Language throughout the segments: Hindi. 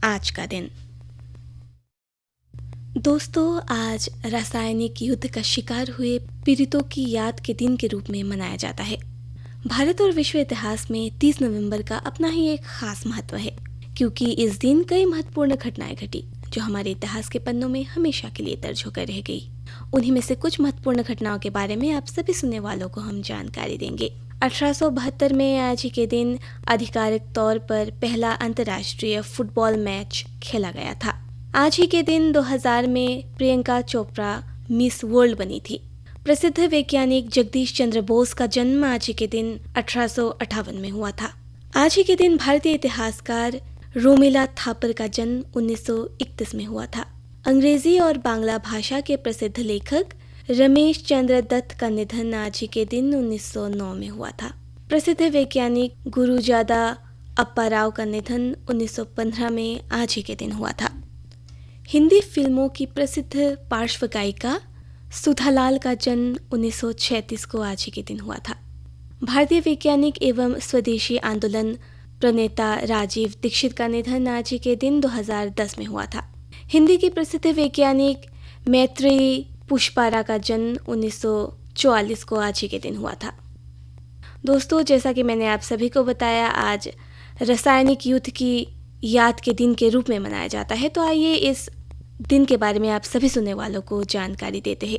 आज का दिन। दोस्तों, आज रासायनिक युद्ध का शिकार हुए पीड़ितों की याद के दिन के रूप में मनाया जाता है। भारत और विश्व इतिहास में 30 नवंबर का अपना ही एक खास महत्व है, क्योंकि इस दिन कई महत्वपूर्ण घटनाएं घटी जो हमारे इतिहास के पन्नों में हमेशा के लिए दर्ज होकर रह गई। उन्हीं में से कुछ महत्वपूर्ण घटनाओं के बारे में आप सभी सुनने वालों को हम जानकारी देंगे। 1872 में आज ही के दिन आधिकारिक तौर पर पहला अंतर्राष्ट्रीय फुटबॉल मैच खेला गया था। आज ही के दिन 2000 में प्रियंका चोपड़ा मिस वर्ल्ड बनी थी। प्रसिद्ध वैज्ञानिक जगदीश चंद्र बोस का जन्म आज ही के दिन 1858 में हुआ था। आज ही के दिन भारतीय इतिहासकार रोमिला थापर का जन्म 1931 में हुआ था। अंग्रेजी और बांग्ला भाषा के प्रसिद्ध लेखक रमेश चंद्र दत्त का निधन आज ही के दिन 1909 में हुआ था। प्रसिद्ध वैज्ञानिक गुरुजादा अप्पा राव का निधन 1915 में आज ही के दिन हुआ था। हिंदी फिल्मों की प्रसिद्ध पार्श्व गायिका सुधालाल का जन्म 1936 को आज ही के दिन हुआ था। भारतीय वैज्ञानिक एवं स्वदेशी आंदोलन प्रणेता राजीव दीक्षित का निधन आज ही के दिन 2010 में हुआ था। हिंदी की प्रसिद्ध वैज्ञानिक मैत्रेयी पुष्पारा का जन्म 1944 को आज ही के दिन हुआ था। दोस्तों, जैसा कि मैंने आप सभी को बताया, आज रासायनिक युद्ध की याद के दिन के रूप में मनाया जाता है। तो आइए इस दिन के बारे में आप सभी सुनने वालों को जानकारी देते हैं।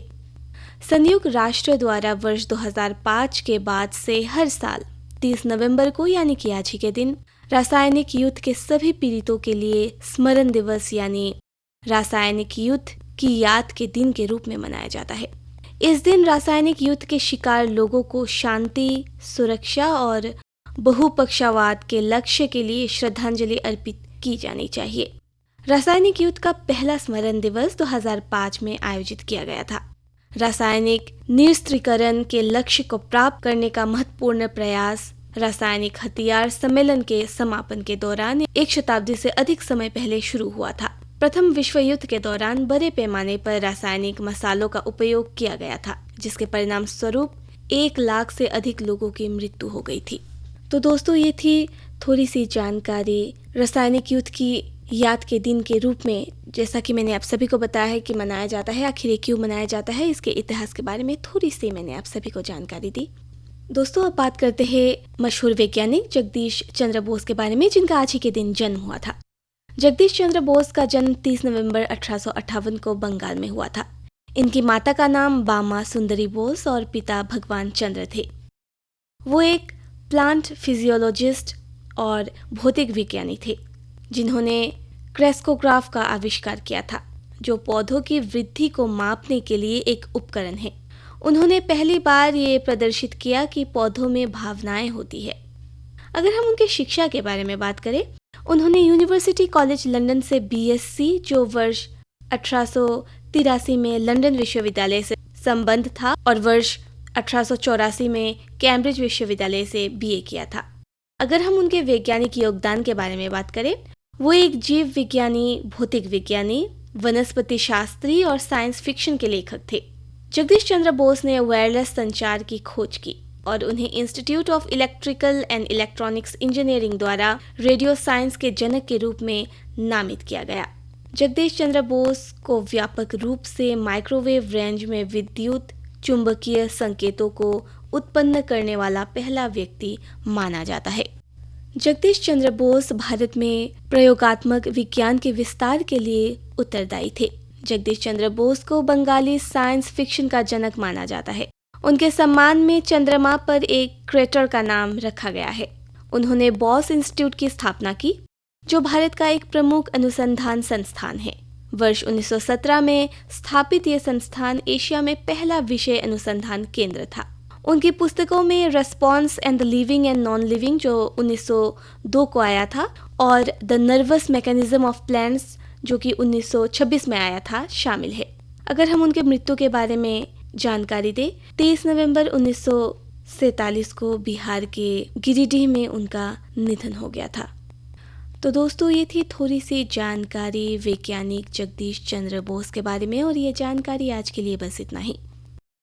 संयुक्त राष्ट्र द्वारा वर्ष 2005 के बाद से हर साल 30 नवंबर को यानी कि आज ही के दिन रासायनिक युद्ध के सभी पीड़ितों के लिए स्मरण दिवस यानी रासायनिक युद्ध की याद के दिन के रूप में मनाया जाता है। इस दिन रासायनिक युद्ध के शिकार लोगों को शांति, सुरक्षा और बहुपक्षवाद के लक्ष्य के लिए श्रद्धांजलि अर्पित की जानी चाहिए। रासायनिक युद्ध का पहला स्मरण दिवस 2005 में आयोजित किया गया था। रासायनिक निरस्त्रीकरण के लक्ष्य को प्राप्त करने का महत्वपूर्ण प्रयास रासायनिक हथियार सम्मेलन के समापन के दौरान एक शताब्दी से अधिक समय पहले शुरू हुआ था। प्रथम विश्व युद्ध के दौरान बड़े पैमाने पर रासायनिक मसालों का उपयोग किया गया था, जिसके परिणाम स्वरूप 1 लाख से अधिक लोगों की मृत्यु हो गई थी। तो दोस्तों, ये थी थोड़ी सी जानकारी रासायनिक युद्ध की याद के दिन के रूप में। जैसा कि मैंने आप सभी को बताया है कि मनाया जाता है, आखिर ये क्यों मनाया जाता है, इसके इतिहास के बारे में थोड़ी सी मैंने आप सभी को जानकारी दी। दोस्तों, अब बात करते हैं मशहूर वैज्ञानिक जगदीश चंद्र बोस के बारे में, जिनका आज ही के दिन जन्म हुआ था। जगदीश चंद्र बोस का जन्म 30 नवंबर 1858 को बंगाल में हुआ था। इनकी माता का नाम बामा सुंदरी बोस और पिता भगवान चंद्र थे। वो एक प्लांट फिजियोलॉजिस्ट और भौतिक विज्ञानी थे, जिन्होंने क्रेस्कोग्राफ का आविष्कार किया था, जो पौधों की वृद्धि को मापने के लिए एक उपकरण है। उन्होंने पहली बार ये प्रदर्शित किया कि पौधों में भावनाएं होती है। अगर हम उनकी शिक्षा के बारे में बात करें, उन्होंने यूनिवर्सिटी कॉलेज लंदन से बीएससी, जो वर्ष 1883 में लंदन विश्वविद्यालय से संबद्ध था, और वर्ष 1884 में कैम्ब्रिज विश्वविद्यालय से बीए किया था। अगर हम उनके वैज्ञानिक योगदान के बारे में बात करें, वो एक जीव विज्ञानी, भौतिक विज्ञानी, वनस्पति शास्त्री और साइंस फिक्शन के लेखक थे। जगदीश चंद्र बोस ने वायरलेस संचार की खोज की और उन्हें institute of electrical and electronics engineering द्वारा रेडियो साइंस के जनक के रूप में नामित किया गया। जगदीश चंद्र बोस को व्यापक रूप से माइक्रोवेव रेंज में विद्युत चुंबकीय संकेतों को उत्पन्न करने वाला पहला व्यक्ति माना जाता है। जगदीश चंद्र बोस भारत में प्रयोगात्मक विज्ञान के विस्तार के लिए उत्तरदायी थे। जगदीश चंद्र बोस को बंगाली साइंस फिक्शन का जनक माना जाता है। उनके सम्मान में चंद्रमा पर एक क्रेटर का नाम रखा गया है। उन्होंने बॉस इंस्टीट्यूट की स्थापना की, जो भारत का एक प्रमुख अनुसंधान संस्थान है। वर्ष 1917 में स्थापित ये संस्थान एशिया में पहला विषय अनुसंधान केंद्र था। उनकी पुस्तकों में response and the living and non living, जो 1902 को आया था, और the nervous mechanism of plants, जो कि 1926 में आया था, शामिल है। अगर हम उनके मृत्यु के बारे में जानकारी दें, 23 नवंबर 1947 को बिहार के गिरिडीह में उनका निधन हो गया था। तो दोस्तों, ये थी थोड़ी सी जानकारी वैज्ञानिक जगदीश चंद्र बोस के बारे में, और ये जानकारी आज के लिए बस इतना ही।